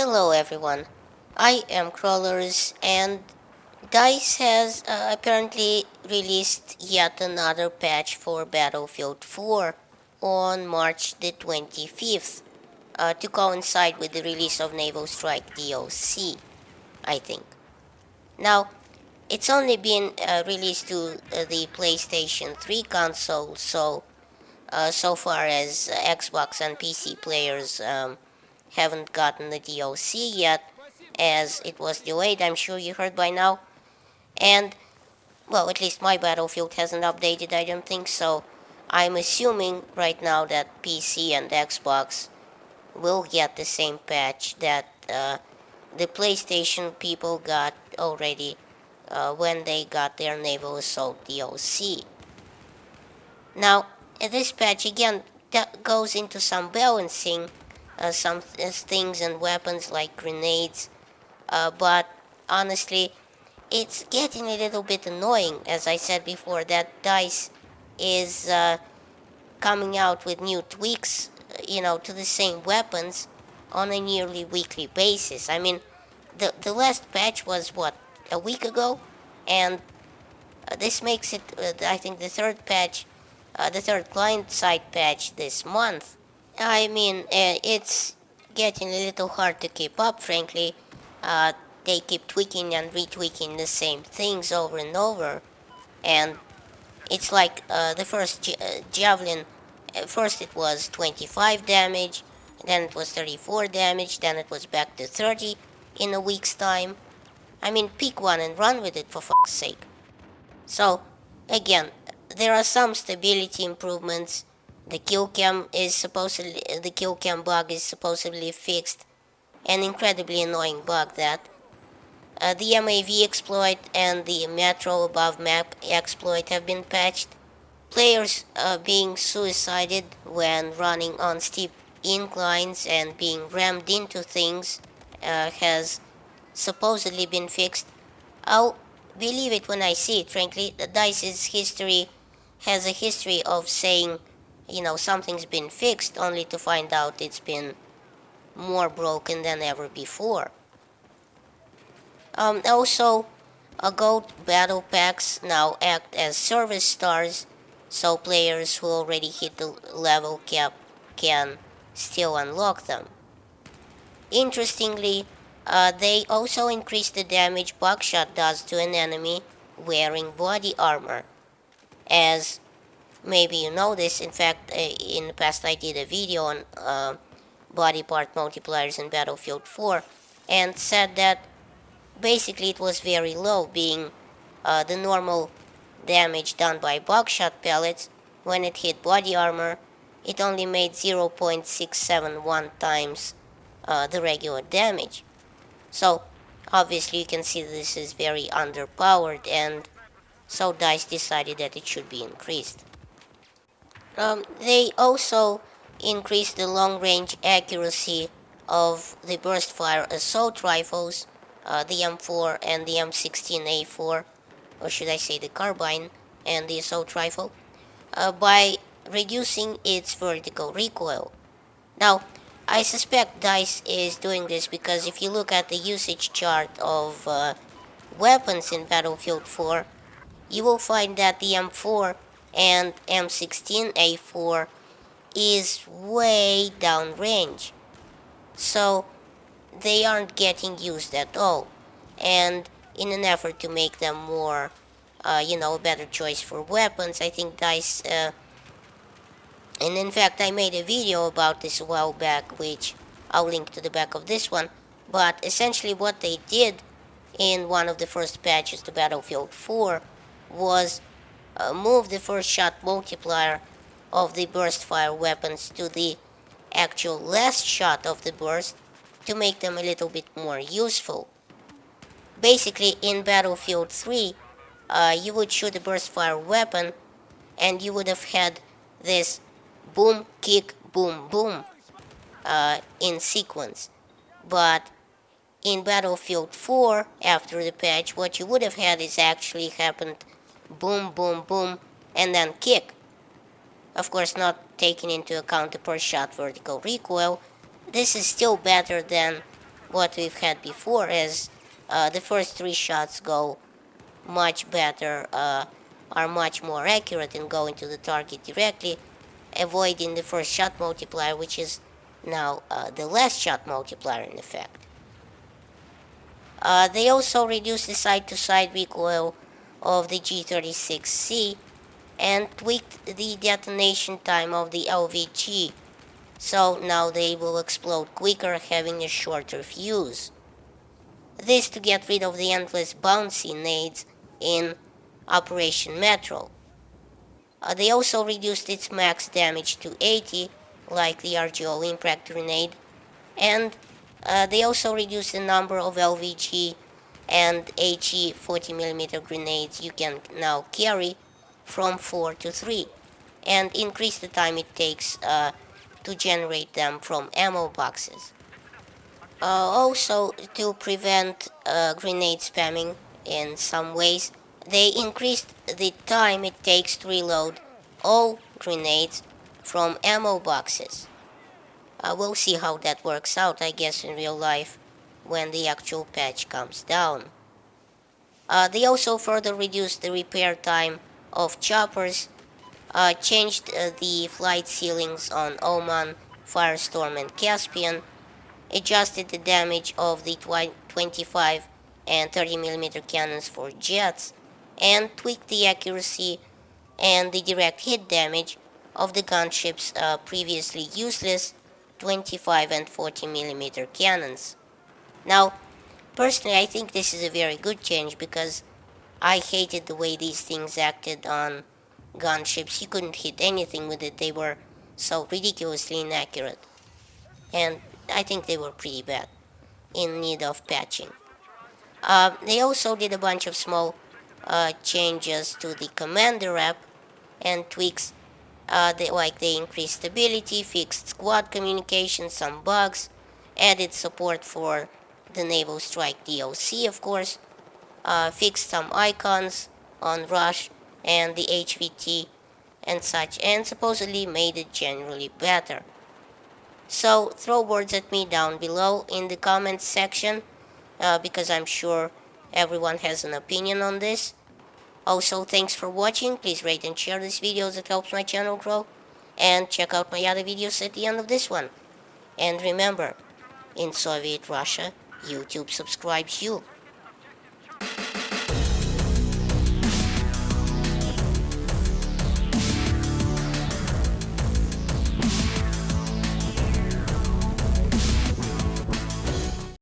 Hello everyone, I am Crawlers and DICE has apparently released yet another patch for Battlefield 4 on March the 25th to coincide with the release of Naval Strike DLC, I think. Now, it's only been released to the PlayStation 3 console, so far as Xbox and PC players haven't gotten the DLC yet, as it was delayed, I'm sure you heard by now. And, well, at least my Battlefield hasn't updated, I don't think so. I'm assuming right now that PC and Xbox will get the same patch that the PlayStation people got already when they got their Naval Assault DLC. Now, this patch again goes into some balancing, some things and weapons like grenades, but honestly, it's getting a little bit annoying, as I said before, that DICE is coming out with new tweaks, to the same weapons on a nearly weekly basis. I mean, the last patch was, what, a week ago? And this makes it, I think, the third client-side patch this month. I mean, it's getting a little hard to keep up, frankly. They keep tweaking and retweaking the same things over and over, and it's like the first Javelin. First it was 25 damage, then it was 34 damage, then it was back to 30 in a week's time. I mean, pick one and run with it, for fuck's sake. So, again, there are some stability improvements. The kill cam bug is supposedly fixed. An incredibly annoying bug that. The MAV exploit and the Metro above map exploit have been patched. Players being suicided when running on steep inclines and being rammed into things has supposedly been fixed. I'll believe it when I see it, frankly. The DICE's history has a history of saying, something's been fixed only to find out it's been more broken than ever before. Also, Gold battle packs now act as service stars, so players who already hit the level cap can still unlock them. Interestingly, they also increase the damage buckshot does to an enemy wearing body armor. As maybe you know this, in fact, in the past I did a video on body part multipliers in Battlefield 4 and said that basically it was very low, being the normal damage done by buckshot pellets. When it hit body armor, it only made 0.671 times the regular damage. So obviously you can see this is very underpowered, and so DICE decided that it should be increased. They also increased the long-range accuracy of the burst-fire assault rifles, the M4 and the M16A4, or should I say the carbine and the assault rifle, by reducing its vertical recoil. Now, I suspect DICE is doing this because if you look at the usage chart of weapons in Battlefield 4, you will find that the M4 and M16A4 is way downrange. So they aren't getting used at all. And in an effort to make them more, a better choice for weapons, I think DICE, and in fact I made a video about this a while back, which I'll link to the back of this one, but essentially what they did in one of the first patches to Battlefield 4 was move the first shot multiplier of the burst fire weapons to the actual last shot of the burst to make them a little bit more useful. Basically, in Battlefield 3, you would shoot a burst fire weapon and you would have had this boom, kick, boom, boom in sequence. But in Battlefield 4, after the patch, what you would have had is actually happened boom, boom, boom, and then kick. Of course, not taking into account the per shot vertical recoil. This is still better than what we've had before, as the first 3 shots go much better, are much more accurate and go into the target directly, avoiding the first shot multiplier, which is now the last shot multiplier in effect. They also reduced the side-to-side recoil of the G36C and tweaked the detonation time of the LVG, so now they will explode quicker, having a shorter fuse. This to get rid of the endless bouncy nades in Operation Metro. They also reduced its max damage to 80, like the RGO Impact grenade, and they also reduced the number of LVG and HE 40mm grenades you can now carry from 4 to 3, and increase the time it takes to generate them from ammo boxes. Also, to prevent grenade spamming in some ways, they increased the time it takes to reload all grenades from ammo boxes. We'll see how that works out, I guess, in real life when the actual patch comes down. They also further reduced the repair time of choppers, changed the flight ceilings on Oman, Firestorm, and Caspian, adjusted the damage of the 25 and 30mm cannons for jets, and tweaked the accuracy and the direct hit damage of the gunship's previously useless 25 and 40mm cannons. Now, personally, I think this is a very good change because I hated the way these things acted on gunships. You couldn't hit anything with it, they were so ridiculously inaccurate. And I think they were pretty bad, in need of patching. They also did a bunch of small changes to the commander app and tweaks, they increased stability, fixed squad communication, some bugs, added support for the Naval Strike DLC, of course, fixed some icons on Rush and the HVT and such, and supposedly made it generally better. So throw words at me down below in the comments section, because I'm sure everyone has an opinion on this. Also, thanks for watching. Please rate and share this video as it helps my channel grow. And check out my other videos at the end of this one. And remember, in Soviet Russia, YouTube subscribes you.